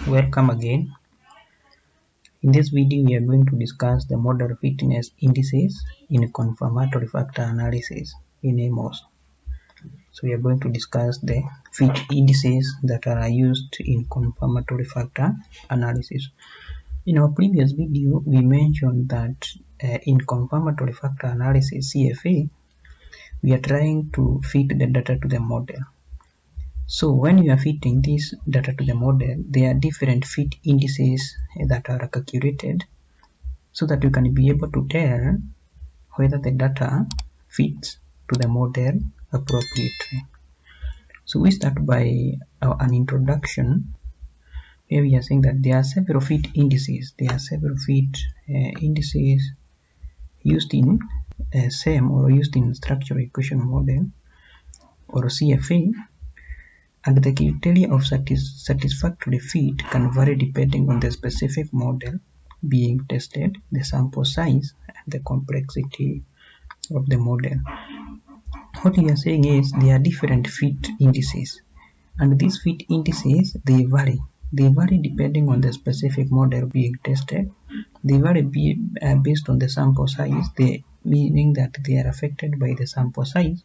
Welcome again. In this video, we are going to discuss the model fitness indices in confirmatory factor analysis in AMOS. So we are going to discuss the fit indices that are used in confirmatory factor analysis. In our previous video, we mentioned that in confirmatory factor analysis CFA, we are trying to fit the data to the model. So when you are fitting this data to the model, there are different fit indices that are calculated so that you can be able to tell whether the data fits to the model appropriately. So we start by an introduction where we are saying that there are several fit indices. There are several fit indices used in SEM or used in structural equation model or CFA. And the criteria of satisfactory fit can vary depending on the specific model being tested, the sample size, and the complexity of the model. What we are saying is there are different fit indices, and these fit indices they vary. They vary depending on the specific model being tested. They vary based on the sample size, meaning that they are affected by the sample size,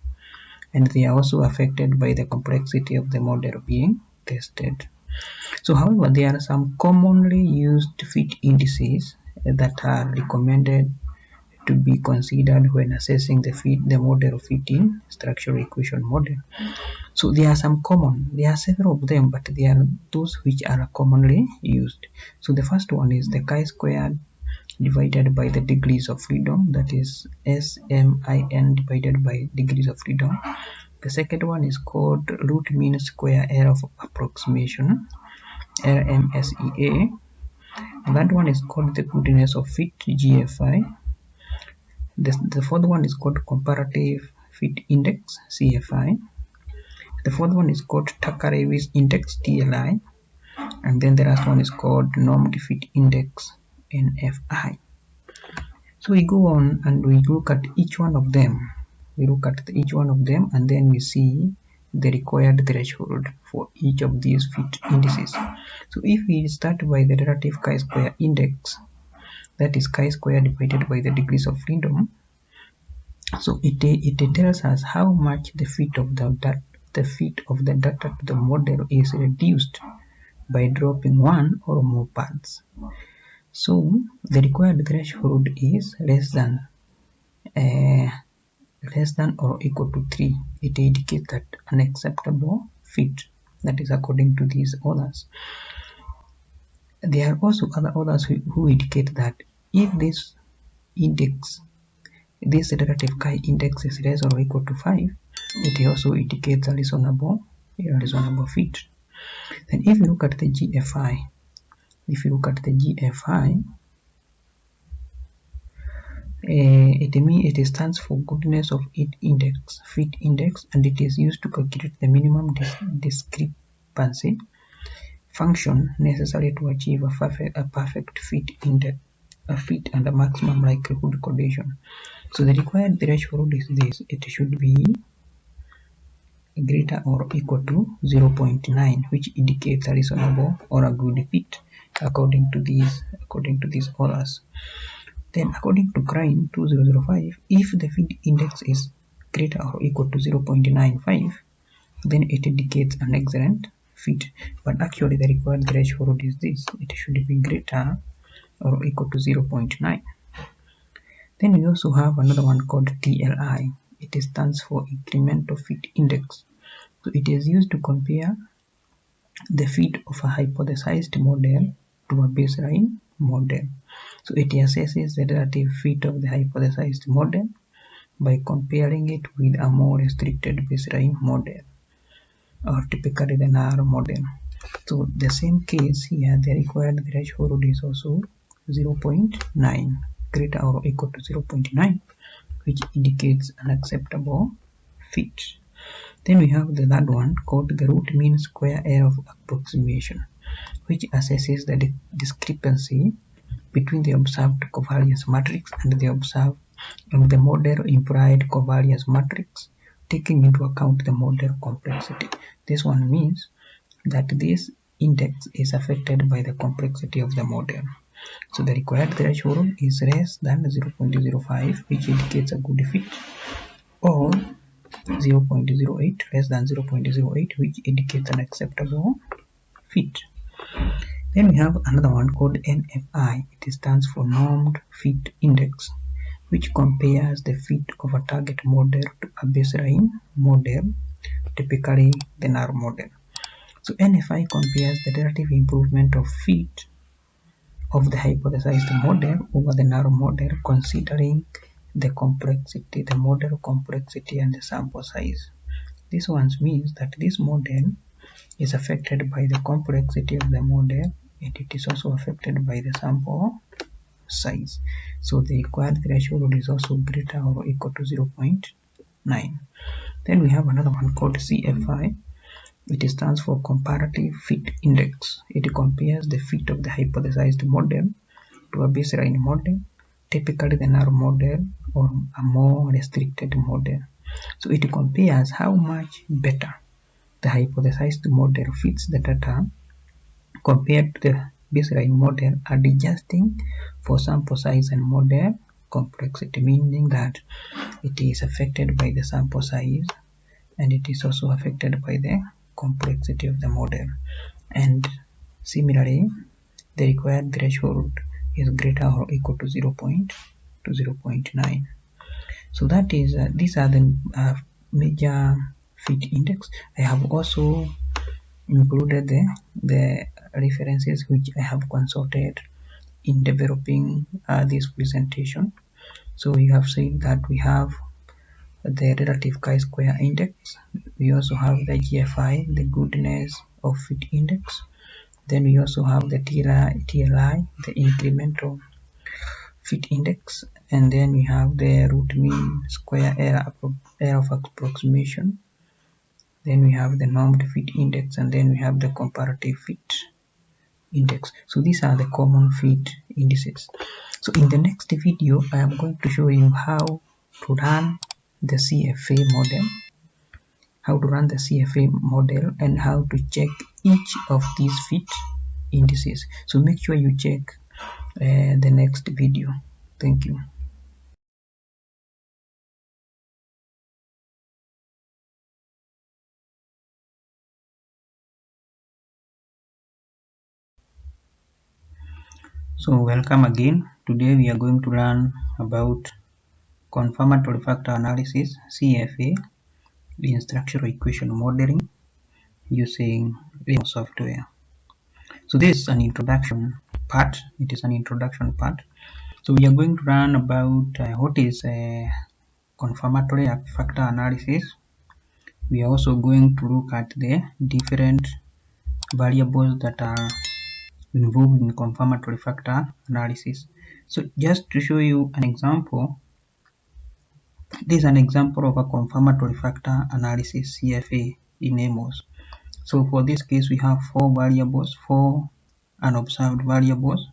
and they are also affected by the complexity of the model being tested. So however, there are some commonly used fit indices that are recommended to be considered when assessing the model fit in structural equation model. So there are several of them, but there are those which are commonly used. So the first one is the chi-squared divided by the degrees of freedom, that is SMIN divided by degrees of freedom. The second one is called root mean square error of approximation, RMSEA. That one is called the goodness of fit, GFI. The fourth one is called comparative fit index, CFI. The fourth one is called Tucker-Lewis index, TLI. And then the last one is called normed fit index, NFI. So we go on and we look at each one of them. And then we see the required threshold for each of these fit indices. So if we start by the relative chi-square index, that is chi-square divided by the degrees of freedom. So it tells us how much the fit of the data to the model is reduced by dropping one or more paths. So the required threshold is less than or equal to 3. It indicates that an acceptable fit, that is according to these authors. There are also other authors who indicate that if this relative chi index is less or equal to 5, it also indicates a reasonable fit. Then if you look at the GFI, it stands for goodness of fit index, and it is used to calculate the minimum discrepancy function necessary to achieve a perfect fit index, a fit and a maximum likelihood condition. So the required threshold is this: it should be greater or equal to 0.9, which indicates a reasonable or a good fit according to these authors. Then according to Crane 2005, if the fit index is greater or equal to 0.95, then it indicates an excellent fit. But actually the required threshold is this: it should be greater or equal to 0.9. Then we also have another one called TLI. It stands for incremental fit index. So it is used to compare the fit of a hypothesized model to a baseline model. So it assesses the relative fit of the hypothesized model by comparing it with a more restricted baseline model, or typically the NAR model. So the same case here, the required threshold is also 0.9, greater or equal to 0.9, which indicates an acceptable fit. Then we have the third one called the root mean square error of approximation, which assesses the discrepancy between the observed covariance matrix and the model implied covariance matrix, taking into account the model complexity. This one means that this index is affected by the complexity of the model. So the required threshold is less than 0.05, which indicates a good fit, or 0.08, less than 0.08, which indicates an acceptable fit. Then we have another one called NFI. It stands for Normed Fit Index, which compares the fit of a target model to a baseline model, typically the null model. So NFI compares the relative improvement of fit of the hypothesized model over the null model, considering the complexity, the model complexity, and the sample size. This one means that this model is affected by the complexity of the model, and it is also affected by the sample size. So the required threshold is also greater or equal to 0.9. Then we have another one called CFI. It stands for Comparative Fit Index. It compares the fit of the hypothesized model to a baseline model, typically the null model or a more restricted model. So it compares how much better the hypothesized model fits the data compared to the baseline model, adjusting for sample size and model complexity, meaning that it is affected by the sample size and it is also affected by the complexity of the model. And similarly, the required threshold is greater or equal to 0.9. So that is these are the major fit index. I have also included the references which I have consulted in developing this presentation. So we have seen that we have the relative chi-square index. We also have the GFI, the goodness of fit index. Then we also have the TLI, the incremental fit index, and then we have the root mean square error of approximation. Then we have the normed fit index, and then we have the comparative fit index. So these are the common fit indices. So in the next video, I am going to show you how to run the CFA model, and how to check each of these fit indices. So make sure you check the next video. Thank you. So welcome again. Today we are going to learn about confirmatory factor analysis, CFA, in structural equation modeling using AMOS software. So this is an introduction part. It is an introduction part. So we are going to learn about what is confirmatory factor analysis. We are also going to look at the different variables that are involved in confirmatory factor analysis. So just to show you an example, this is an example of a confirmatory factor analysis CFA in AMOS. So for this case, we have four unobserved variables,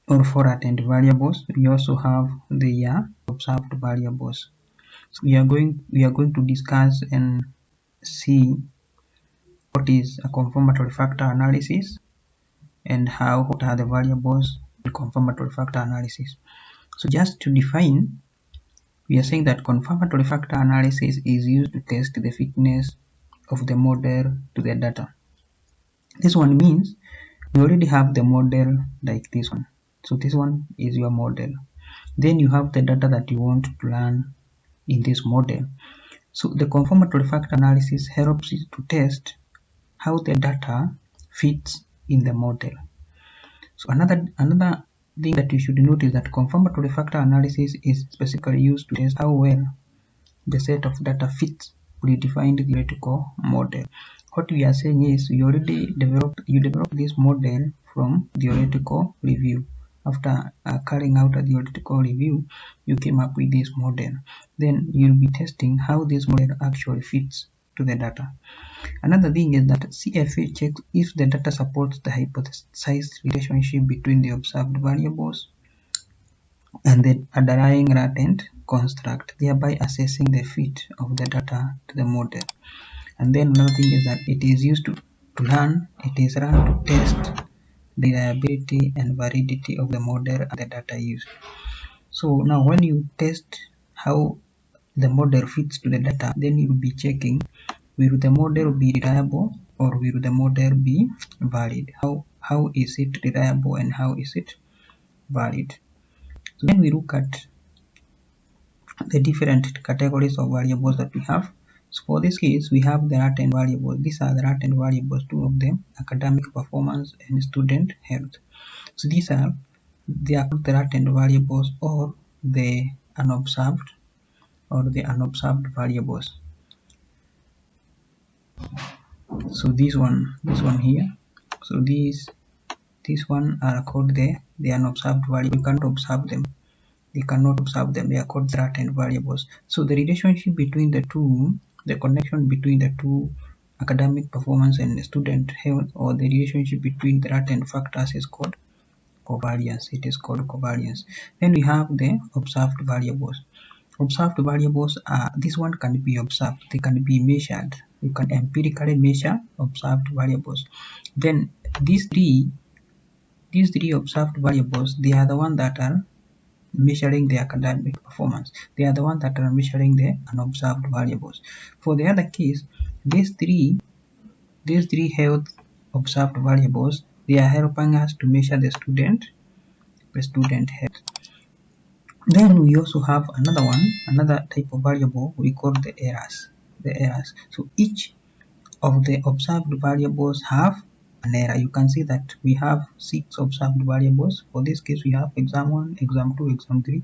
or four latent variables. We also have the observed variables. So we are going to discuss and see what is a confirmatory factor analysis and what are the variables in confirmatory factor analysis. So just to define, we are saying that confirmatory factor analysis is used to test the fitness of the model to the data. This one means you already have the model like this one. So this one is your model. Then you have the data that you want to learn in this model. So the confirmatory factor analysis helps you to test how the data fits in the model. So another thing that you should note is that confirmatory factor analysis is specifically used to test how well the set of data fits predefined theoretical model. What we are saying is you developed this model from theoretical review. After carrying out a theoretical review, you came up with this model. Then you'll be testing how this model actually fits to the data. Another thing is that CFA checks if the data supports the hypothesized relationship between the observed variables and the underlying latent construct, thereby assessing the fit of the data to the model. And then another thing is that it is used to to run, it is run to test the reliability and validity of the model and the data used. So now when you test how the model fits to the data, then you will be checking, will the model be reliable or will the model be valid? How is it reliable and how is it valid? So then we look at the different categories of variables that we have. So for this case, we have the latent variables. These are the latent variables, two of them, academic performance and student health. So they are called the latent variables or the unobserved variables. So this one here, so this one are called the unobserved variables. You cannot observe them. They cannot observe them. They are called latent variables. So the relationship between the two, the connection between the two, academic performance and student health, or the relationship between the latent factors is called covariance. It is called covariance. Then we have the observed variables. Observed variables are, this one can be observed. They can be measured. You can empirically measure observed variables. Then these three observed variables, they are the ones that are measuring the academic performance. They are the ones that are measuring the unobserved variables. For the other case, these three health observed variables, they are helping us to measure the student health. Then we also have another type of variable we call the errors. So each of the observed variables have an error. You can see that we have 6 observed variables. For this case, we have exam 1, exam 2, exam 3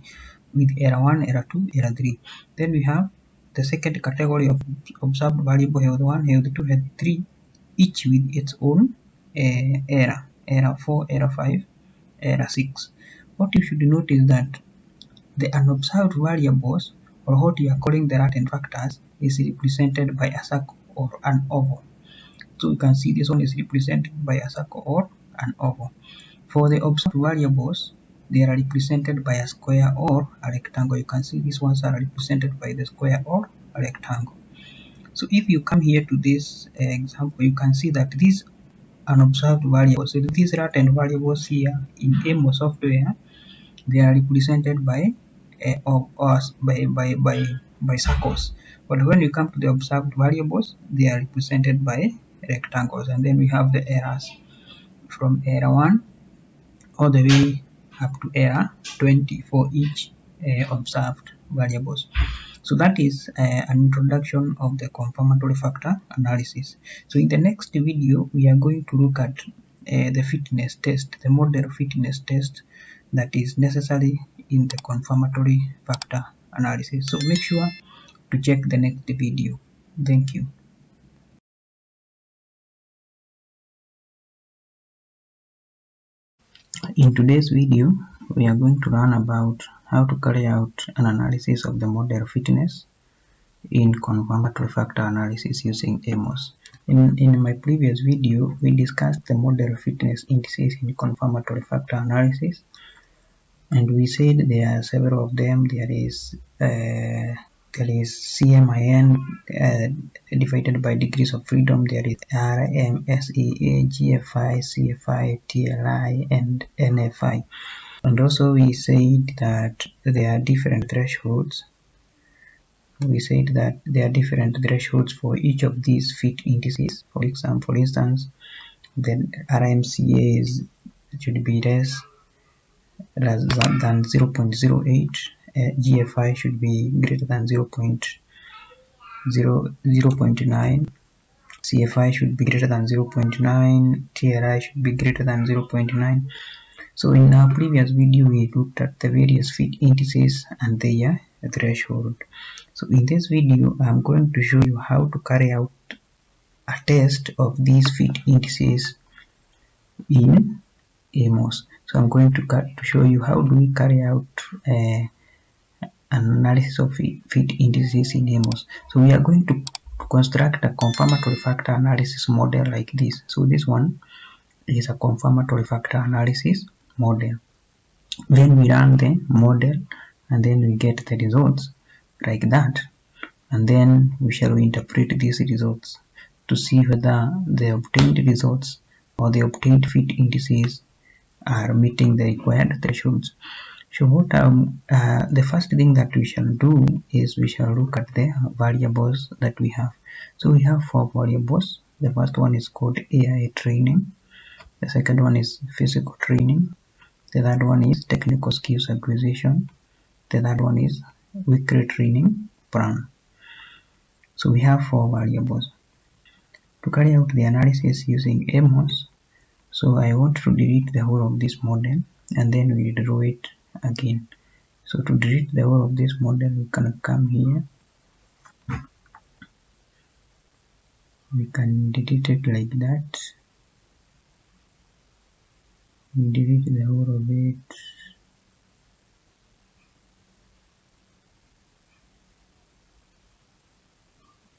with error 1, error 2, error 3. Then we have the second category of observed variable, health 1, health 2, health 3, each with its own error. Error 4, error 5, error 6. What you should note is that the unobserved variables, or what we are calling the latent factors, is represented by a circle or an oval. So you can see this one is represented by a circle or an oval. For the observed variables, they are represented by a square or a rectangle. You can see these ones are represented by the square or a rectangle. So if you come here to this example, you can see that these unobserved variables, so these latent variables here in AMOS software, they are represented by circles. But when you come to the observed variables, they are represented by rectangles. And then we have the errors from error 1 all the way up to error 20 for each observed variables. So that is an introduction of the confirmatory factor analysis. So in the next video, we are going to look at the fitness test, the model fitness test that is necessary in the confirmatory factor analysis. So make sure to check the next video. Thank you. In today's video, we are going to learn about how to carry out an analysis of the model fitness in confirmatory factor analysis using AMOS. In my previous video, we discussed the model fitness indices in confirmatory factor analysis, and we said there are several of them. There is CMIN divided by degrees of freedom. There is RMSEA, GFI, CFI, TLI, and NFI. And also we said that there are different thresholds. We said that there are different thresholds for each of these fit indices. For instance, the RMCA should be less than 0.08. GFI should be greater than 0.9. CFI should be greater than 0.9. TLI should be greater than 0.9. So in our previous video, we looked at the various fit indices and their threshold. So in this video, I'm going to show you how to carry out a test of these fit indices in AMOS. So I'm going to show you how do we carry out an analysis of fit indices in AMOS. So we are going to construct a confirmatory factor analysis model like this. So this one is a confirmatory factor analysis model. Then we run the model and then we get the results like that, and then we shall interpret these results. to see whether the obtained results or the obtained fit indices are meeting the required thresholds. So what the first thing that we shall do is we shall look at the variables that we have. So we have 4 variables. The first one is called AI training. The second one is physical training. The third one is technical skills acquisition. The third one is weekly training plan. So we have 4 variables. To carry out the analysis using AMOS, so I want to delete the whole of this model and then we draw it again. So to delete the whole of this model, we can come here. We can delete it like that. We delete the whole of it.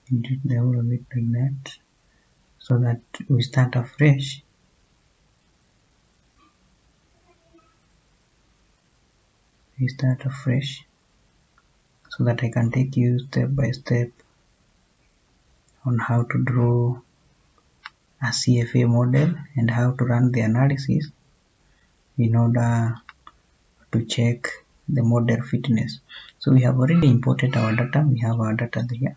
Delete the whole of it like that, so that we start afresh. We start afresh, so that I can take you step by step on how to draw a CFA model and how to run the analysis in order to check the model fitness. So we have already imported our data. We have our data here,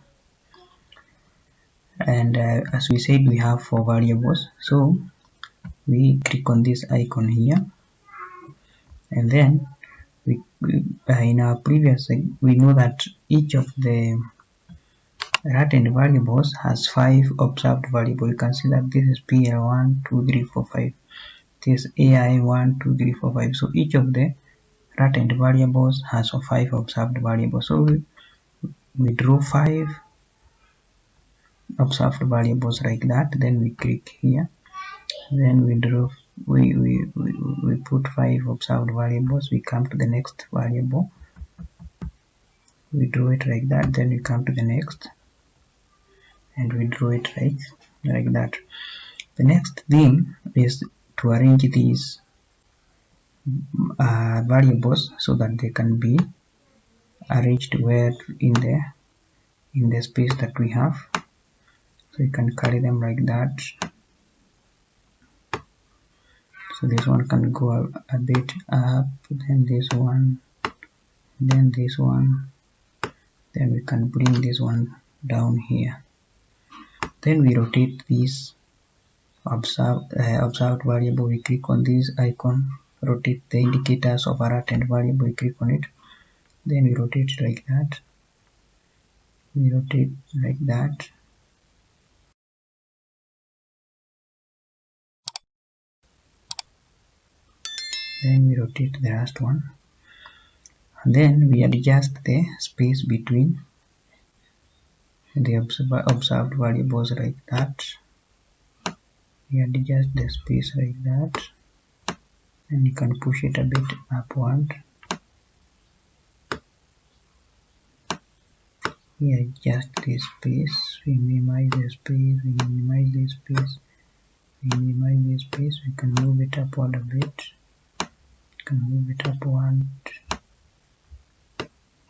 and as we said, we have 4 variables. So we click on this icon here, and then we in our previous, we know that each of the latent variables has 5 observed variables. You can see that this is PL1, 2, 3, 4, 5. This is AI1, 2, 3, 4, 5. So each of the latent variables has 5 observed variables. So we draw 5 observed variables like that. Then we click here. Then we draw. We put 5 observed variables. We come to the next variable. We draw it like that. Then we come to the next, and we draw it like that. The next thing is to arrange these variables so that they can be arranged where in the space that we have. So you can carry them like that. So this one can go a bit up, then this one, then this one, then we can bring this one down here. Then we rotate this observed variable. We click on this icon, rotate the indicators of a latent variable. We click on it, then we rotate it like that. We rotate like that. Then we rotate the last one, and then we adjust the space between the observed variables like that. We adjust the space like that, and you can push it a bit upward. We adjust the space, we minimize the space, we minimize the space, we minimize the space. We can move it upward a bit. You can move it upward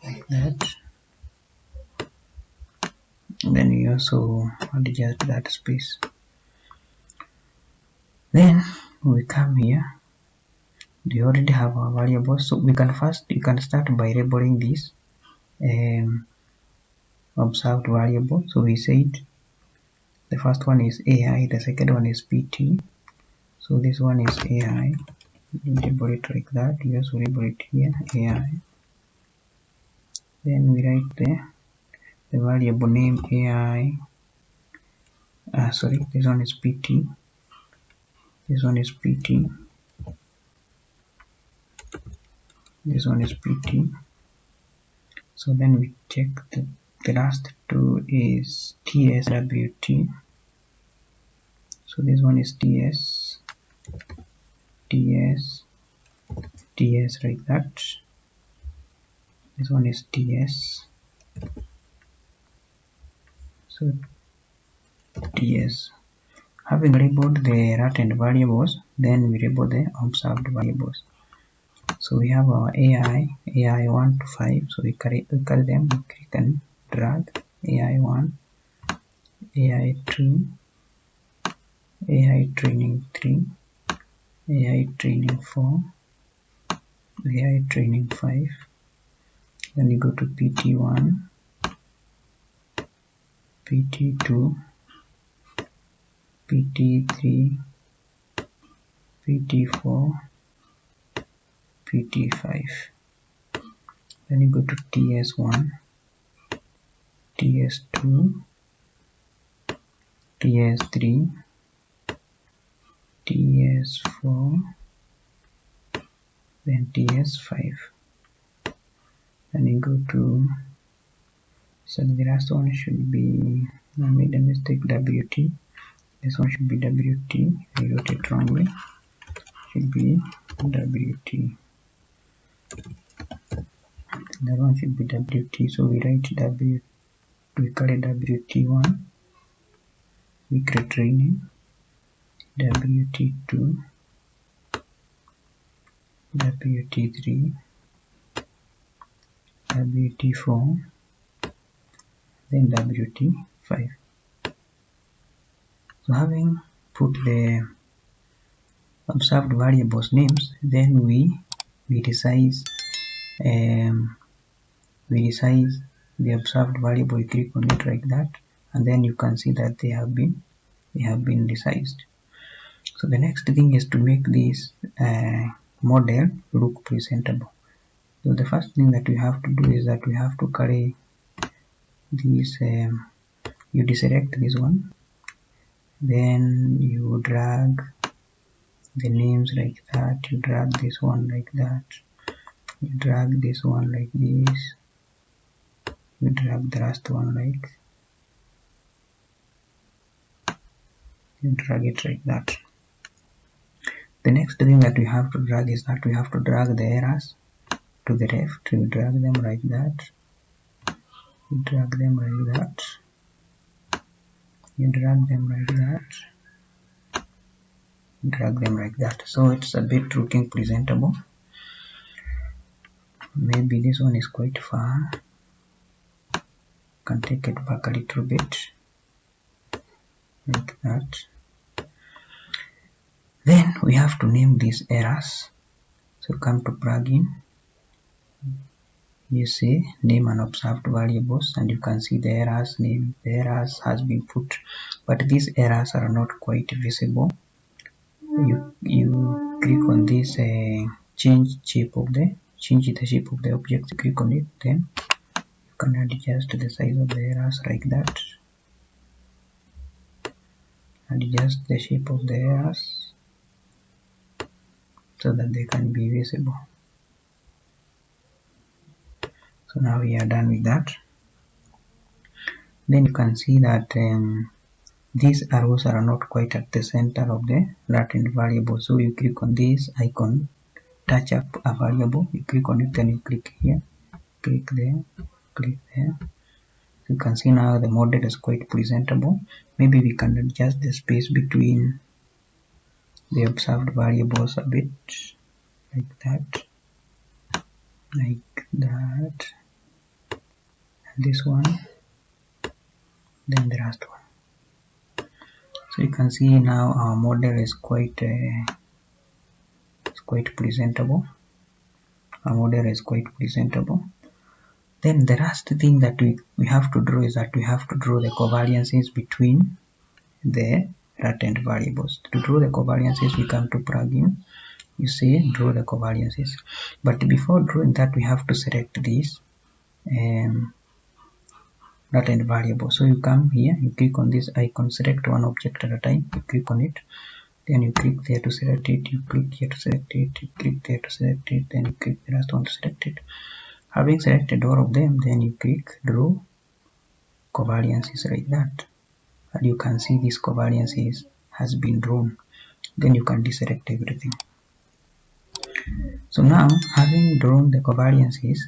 like that. And then we also adjust that space. Then we come here. We already have our variables, so we can start by labeling this observed variable. So we said the first one is AI, the second one is PT. So this one is AI. We label it like that. We also label it here AI. Then we write the variable name AI. Sorry, this one is PT. This one is PT. This one is PT. So then we check the last two is TSWT. So this one is TS like that. This one is TS. So TS. Having labeled the latent variables, then we label the observed variables. So we have our AI 1 to 5. So we carry them, we click and drag AI 1, AI 2, AI training 3, AI training 4, AI training 5. Then you go to PT1, PT2, PT3, PT4, PT5. Then you go to TS1, TS2, TS3, TS4, then TS5. Then you go to, so the last one should be, I made a mistake, WT. This one should be WT. I wrote it wrongly. Should be WT. That one should be WT. So we write W. We call it WT1. We create training. WT2. WT3. WT4. Then WT5. So having put the observed variables names, then we resize the observed variable. We click on it like that, and then you can see that they have been resized. So the next thing is to make this model look presentable. So the first thing that we have to do is that we have to carry this. You deselect this one, then you drag the names like that. You drag this one like that. You drag this one like this. You drag the last one like, you drag it like that. The next thing that we have to drag is that we have to drag the errors to the left. You drag them like that. You drag them like that. You drag them like that. You drag them like that. So it's a bit looking presentable. Maybe this one is quite far. Can take it back a little bit like that. Then we have to name these errors. So come to plugin, you say name and observed variables, and you can see the errors name. The errors has been put, but these errors are not quite visible. You click on this change the shape of the object. Click on it, then you can adjust the size of the errors like that. Adjust the shape of the errors so that they can be visible. So now we are done with that. Then you can see that these arrows are not quite at the center of the latent variable. So you click on this icon, touch up a variable, you click on it, then you click here, click there, click there. You can see now the model is quite presentable. Maybe we can adjust the space between the observed variables a bit, like that, and this one, then the last one. So you can see now our model is quite presentable. Our model is quite presentable. Then the last thing that we have to draw is that we have to draw the covariances between the latent variables. To draw the covariances, we come to plugin. You say draw the covariances. But before drawing that, we have to select this latent variable. So you come here, you click on this icon, select one object at a time. You click on it, then you click there to select it. You click here to select it. You click there to select it. Then you click the last one to select it. Having selected all of them, then you click draw covariances like that, and you can see this covariances has been drawn. Then you can deselect everything. So now, having drawn the covariances,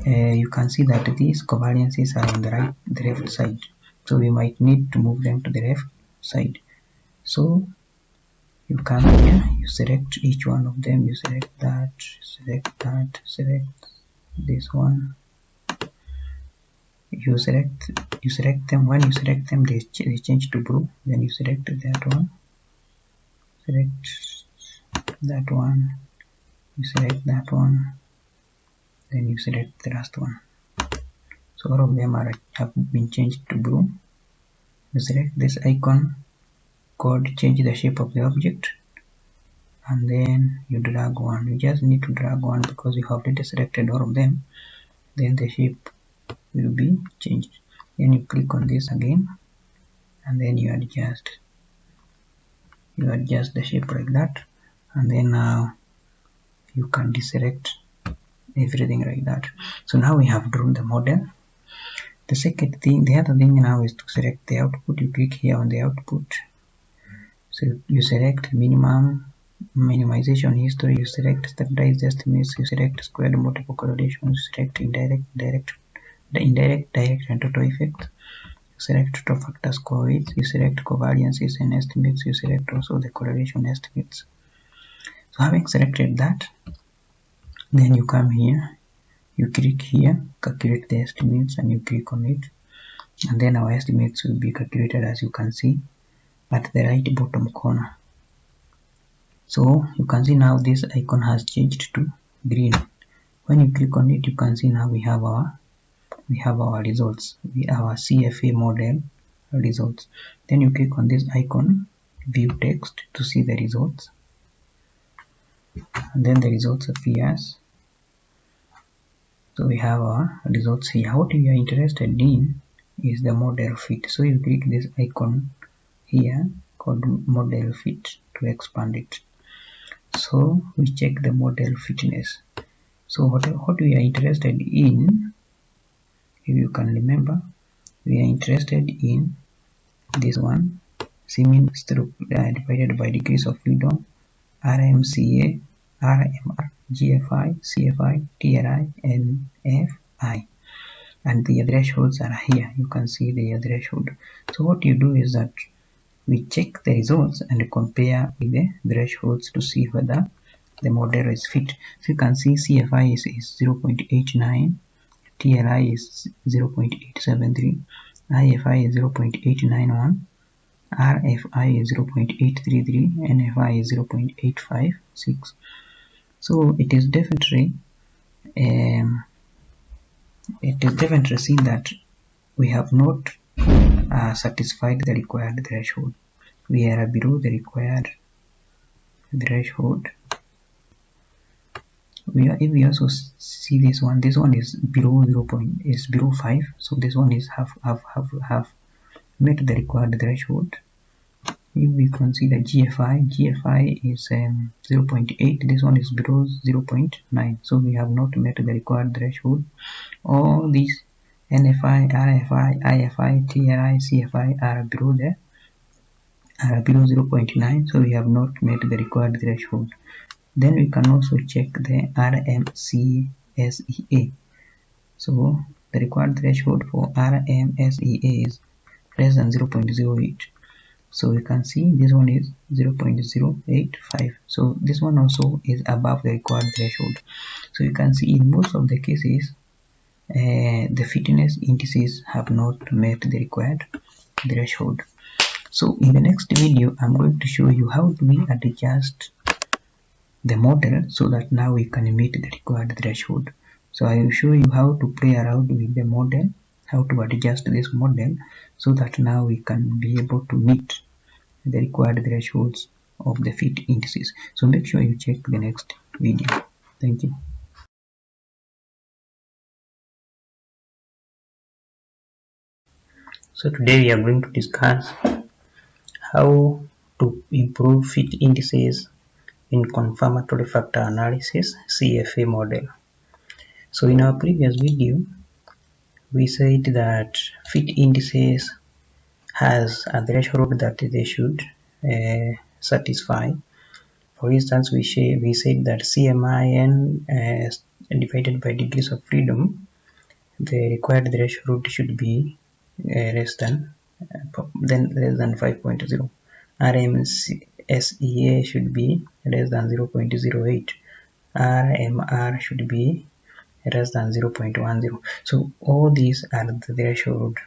you can see that these covariances are on the left side. So we might need to move them to the left side. So you come here, you select each one of them, you select that, select this one, you select them. When you select them, they change to blue. Then you select that one, you select that one, then you select the last one. So all of them have been changed to blue. You select this icon called change the shape of the object, and then you drag one. You just need to drag one because you have already selected all of them. Then the shape will be changed. Then you click on this again, and then you adjust the shape like that, and then now you can deselect everything like that. So now we have drawn the model. The other thing now is to select the output. You click here on the output. So you select minimization history, you select standardized estimates, you select squared multiple correlations, you select indirect, direct, and total effect. You select total factor score weights, you select covariances and estimates, you select also the correlation estimates. So having selected that, then you come here, you click here, calculate the estimates, and you click on it, and then our estimates will be calculated, as you can see at the right bottom corner. So you can see now this icon has changed to green. When you click on it, you can see now we have our results, our CFA model results. Then you click on this icon, view text, to see the results, and then the results appears. So we have our results here. What we are interested in is the model fit. So you click this icon here called model fit to expand it. So we check the model fitness. So what we are interested in, if you can remember, we are interested in this one, seeming stroke divided by degrees of freedom, RMCA, RMR, GFI, CFI, TRI, and FI. And the thresholds are here. You can see the threshold. So what you do is that we check the results and compare with the thresholds to see whether the model is fit. So you can see CFI is 0.89, TLI is 0.873, IFI is 0.891, RFI is 0.833, NFI is 0.856. So it is definitely seen that we have not satisfied the required threshold. We are below the required threshold. If we also see this one is below below 5. So this one is have met the required threshold. If we consider GFI is 0.8. This one is below 0.9. So we have not met the required threshold. All these NFI, RFI, IFI, TRI, CFI are below 0.9. So we have not met the required threshold. Then we can also check the RMCSEA. So the required threshold for RMSEA is less than 0.08. So you can see this one is 0.085. So this one also is above the required threshold. So you can see in most of the cases, the fitness indices have not met the required threshold. So in the next video, I'm going to show you how do we adjust the model so that now we can meet the required threshold. So I will show you how to play around with the model, how to adjust this model so that now we can be able to meet the required thresholds of the fit indices. So make sure you check the next video. Thank you. So today we are going to discuss how to improve fit indices in confirmatory factor analysis CFA model. So in our previous video, we said that fit indices has a threshold that they should satisfy. For instance, we said that CMIN divided by degrees of freedom, the required threshold should be less than 5.0. RMSEA should be less than 0.08. RMR should be less than 0.10. So all these are the threshold.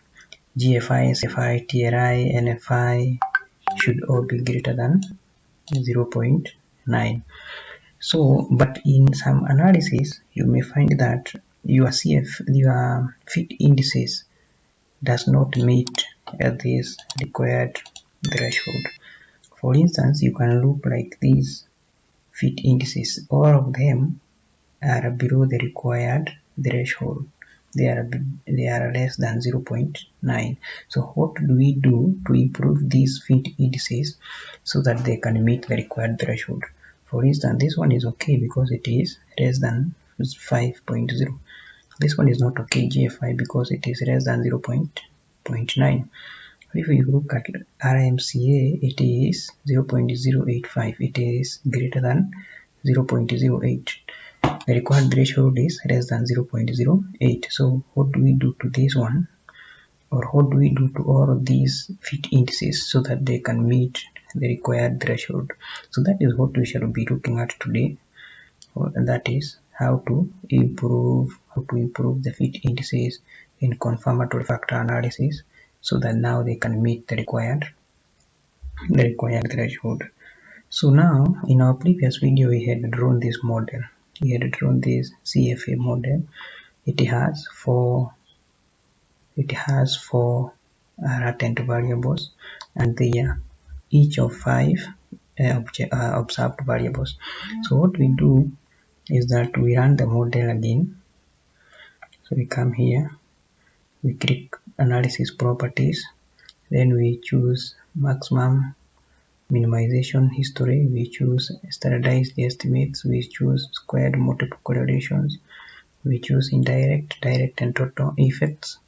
GFI, SFI, TRI, NFI should all be greater than 0.9. So, but in some analysis, you may find that your fit indices does not meet this required threshold. For instance, you can look like these fit indices. All of them are below the required threshold. They are less than 0.9. So what do we do to improve these fit indices so that they can meet the required threshold? For instance, this one is okay because it is less than 5.0. This one is not okay, GFI, because it is less than 0.9. If you look at RMCA, it is 0.085. It is greater than 0.08. The required threshold is less than 0.08. So what do we do to this one, or what do we do to all of these fit indices so that they can meet the required threshold? So that is what we shall be looking at today, and that is how to improve the fit indices in confirmatory factor analysis so that now they can meet the required threshold. So now, in our previous video, we had drawn this model. We had drawn this CFA model. It has four latent variables, and they are each of 5 observed variables. So what we do is that we run the model again. So we come here, we click analysis properties, then we choose maximum minimization history, we choose standardized estimates, we choose squared multiple correlations, we choose indirect, direct and total effects,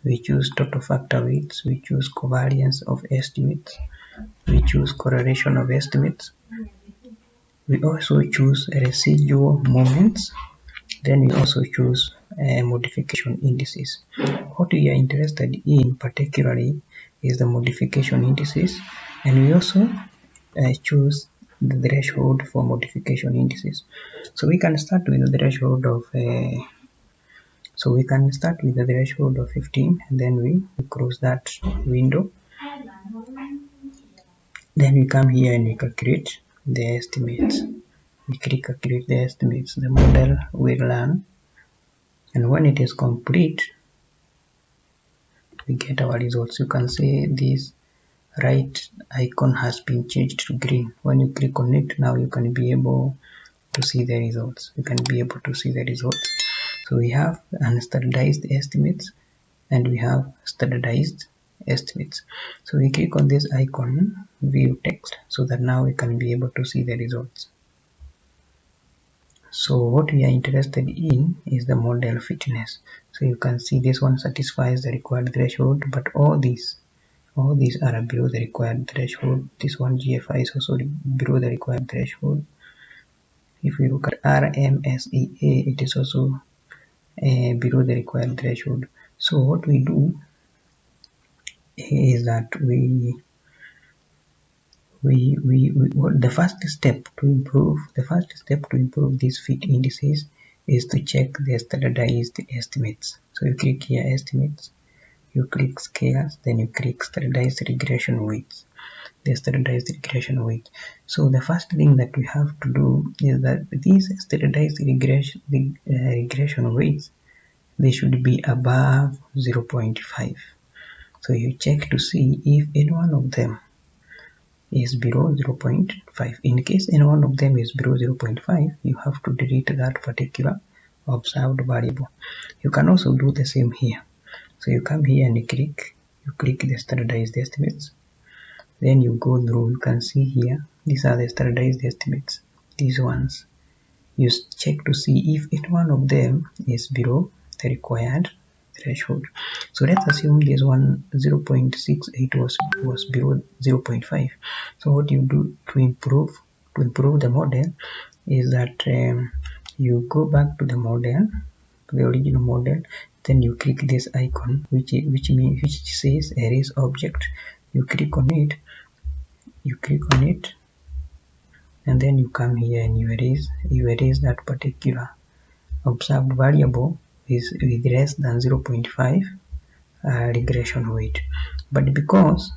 we choose total factor weights, we choose covariance of estimates, we choose correlation of estimates, we also choose residual moments, then we also choose modification indices. What we are interested in particularly is the modification indices, and we also choose the threshold for modification indices. So we can start with the threshold of 15, and then we close that window. Then we come here and we calculate the estimates. We click calculate the estimates. The model will run, and when it is complete, we get our results. You can see this right icon has been changed to green. When you click on it, now you can be able to see the results. So we have unstandardized estimates and we have standardized estimates. So we click on this icon, view text, so that now we can be able to see the results. So what we are interested in is the model fitness. So you can see this one satisfies the required threshold, but all these are below the required threshold. This one GFI is also below the required threshold. If we look at RMSEA, it is also below the required threshold. So what we do is that the first step to improve these fit indices is to check the standardized estimates. So you click here estimates, you click scales, then you click standardized regression weights. So the first thing that we have to do is that these standardized regression weights, they should be above 0.5. So you check to see if any one of them is below 0.5. In case any one of them is below 0.5, you have to delete that particular observed variable. You can also do the same here. So you come here and you click the standardized estimates. Then you go through, you can see here, these are the standardized estimates, these ones. You check to see if any one of them is below the required threshold. So let's assume this one 0.68 was below 0.5. So what you do to improve the model is that you go back to the model, the original model, then you click this icon which says erase object. You click on it, and then you come here and you erase that particular observed variable is with less than 0.5 regression weight. But because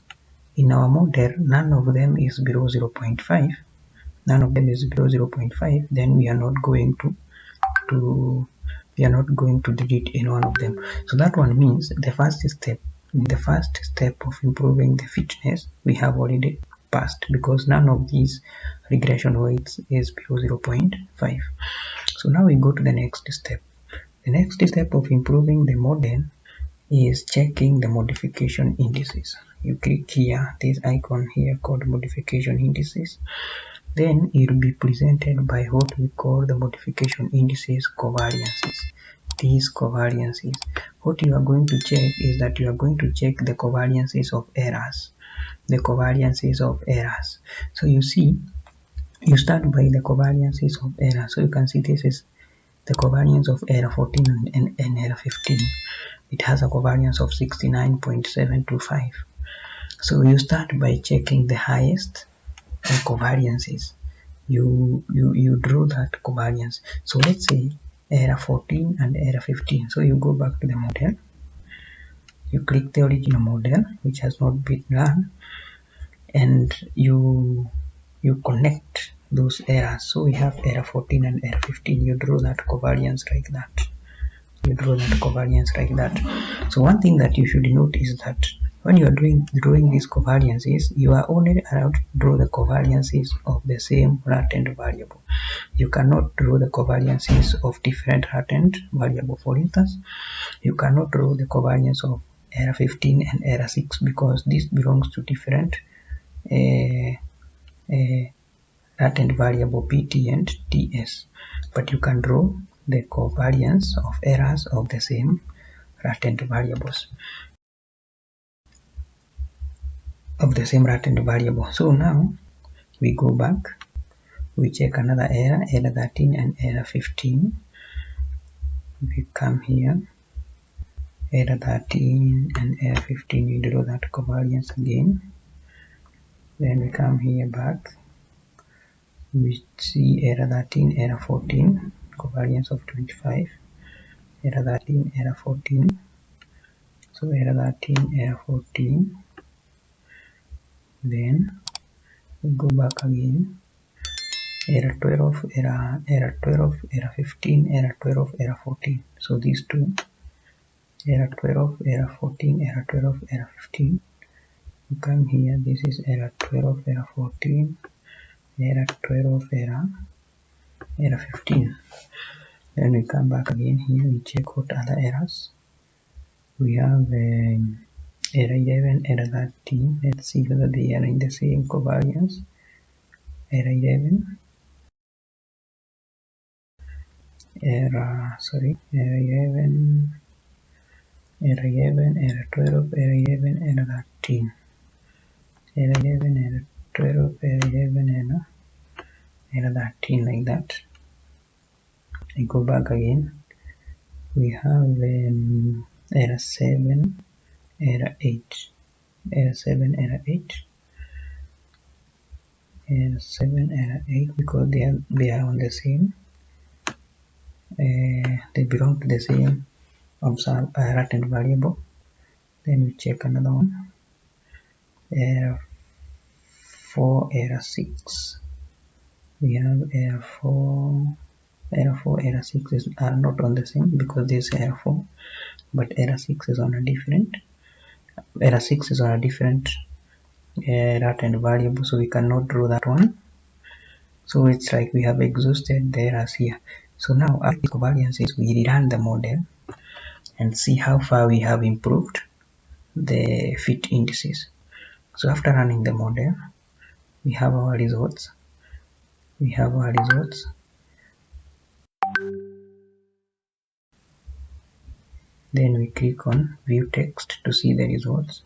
in our model none of them is below 0.5, then we are not going to delete any one of them. So that one means the first step of improving the fitness we have already passed, because none of these regression weights is below 0.5. So now we go to the next step. The next step of improving the model is checking the modification indices. You click here, this icon here called modification indices. Then it will be presented by what we call the modification indices covariances. These covariances, what you are going to check is that you are going to check the covariances of errors. So you see, you start by the covariances of error. So you can see this is the covariance of error 14 and error 15. It has a covariance of 69.725. So you start by checking the highest covariances. You draw that covariance. So let's say error 14 and error 15. So you go back to the model. You click the original model, which has not been run, and you connect those errors. So we have error 14 and error 15. You draw that covariance like that. So one thing that you should note is that when you are drawing these covariances, you are only allowed to draw the covariances of the same latent variable. You cannot draw the covariances of different latent variable. For instance, you cannot draw the covariance of error 15 and error 6 because this belongs to different latent variable PT and TS. But you can draw the covariance of errors of the same latent variables. So now we go back, we check another error 13 and error 15. We come here, error 13 and error 15, we draw that covariance again. Then we come here back, we see error 13, error 14, covariance of 25, error 13, error 14. So error 13, error 14. Then we go back again, error 12, error 12, error 15, error 12, error 14. So these two, error 12, error 14, error 12, error 15. We come here, this is error 12, error 14, error 12, error 15. Then we come back again here, we check what other errors. We have error 11, error 13. Let's see whether they are in the same covariance. Error 11, error 11, error 11, error 12, error 11, error 13. Error 11, error 12, error 11, error 13, like that. I go back again. We have error 7, error 8. Error 7, error 8. Error 7, error 8, because they are on the same. They belong to the same observed latent variable. Then we check another one. Error 4, error 6. We have error 4, error 6 are not on the same because this is error 4, but error 6 is on a different. Error 6 is on a different latent variable, so we cannot draw that one. So it's like we have exhausted the errors here. So now after covariances, we rerun the model and see how far we have improved the fit indices. So after running the model, we have our results. Then we click on view text to see the results.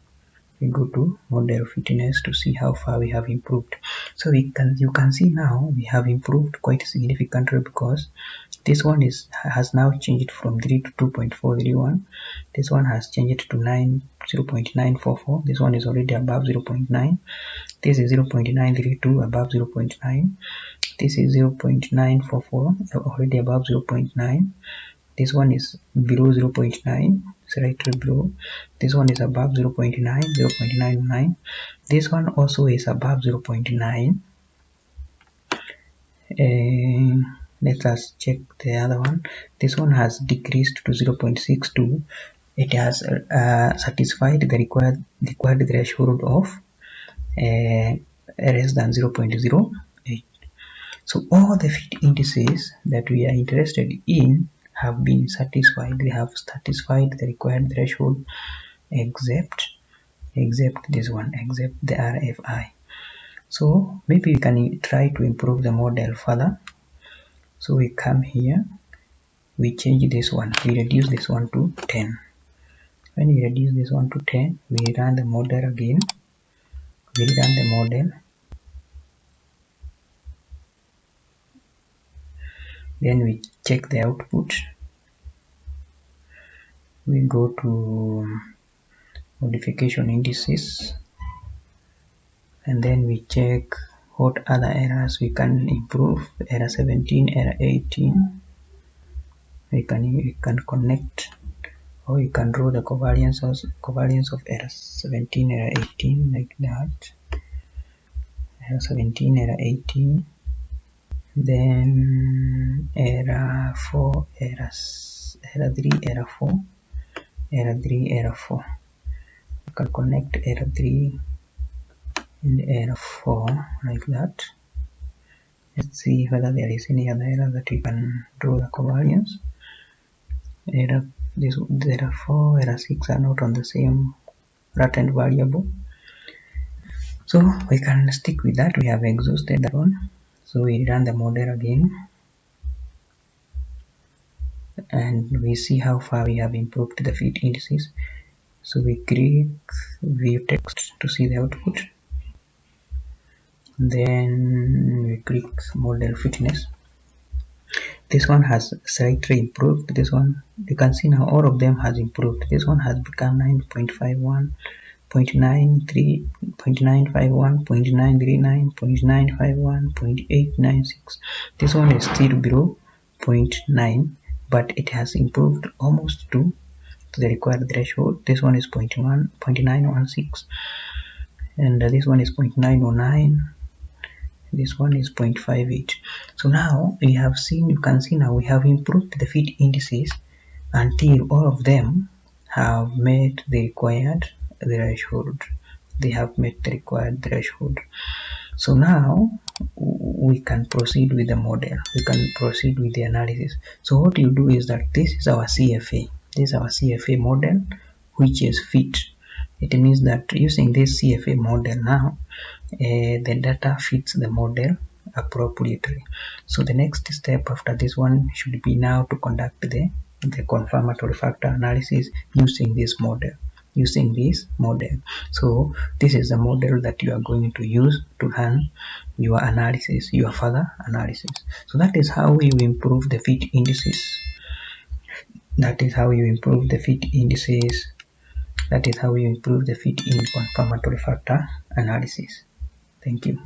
We go to model fitness to see how far we have improved. So you can see now we have improved quite significantly, because this one has now changed from 3 to 2.431. This one has changed to 0.944. This one is already above 0.9. This is 0.932, above 0.9. This is 0.944, already above 0.9. This one is below 0.9, slightly below. This one is above 0.9, 0.99. This one also is above 0.9. Let us check the other one. This one has decreased to 0.62. It has satisfied the required threshold of less than 0.08. So all the fit indices that we are interested in have been satisfied. They have satisfied the required threshold except this one, except the RFI. So maybe we can try to improve the model further. So we come here, we change this one, we reduce this one to 10. When we reduce this one to 10, we run the model again. We run the model. Then we check the output. We go to modification indices, and then we check what other errors we can improve. Error 17, error 18. We can connect, or you can draw the covariance of error 17, error 18 like that. Error 17, error 18. Then error 4, error 3, error 4, error 3, error 4. You can connect error 3 and error 4 like that. Let's see whether there is any other error that we can draw the covariance. Error 4, error 6 are not on the same latent variable. So we can stick with that. We have exhausted that one. So we run the model again, and we see how far we have improved the fit indices. So we click view text to see the output. Then we click model fitness. This one has slightly improved. This one, you can see now all of them has improved. This one has become 9.51, 0.93, 0.951, 0.939, 0.951, 0.896. This one is still below 0.9, but it has improved almost to the required threshold. This one is 0.916, and this one is 0.909. This one is 0.58. So now we have seen, you can see now we have improved the fit indices until all of them have met the required threshold. They have met the required threshold. So now we can proceed with the model. We can proceed with the analysis. So what you do is that this is our CFA. This is our CFA model, which is fit. It means that using this CFA model now, the data fits the model appropriately. So the next step after this one should be now to conduct the confirmatory factor analysis using this model. So this is the model that you are going to use to run your analysis, your further analysis. So that is how you improve the fit indices. That is how you improve the fit indices. That is how you improve the fit in confirmatory factor analysis. Thank you.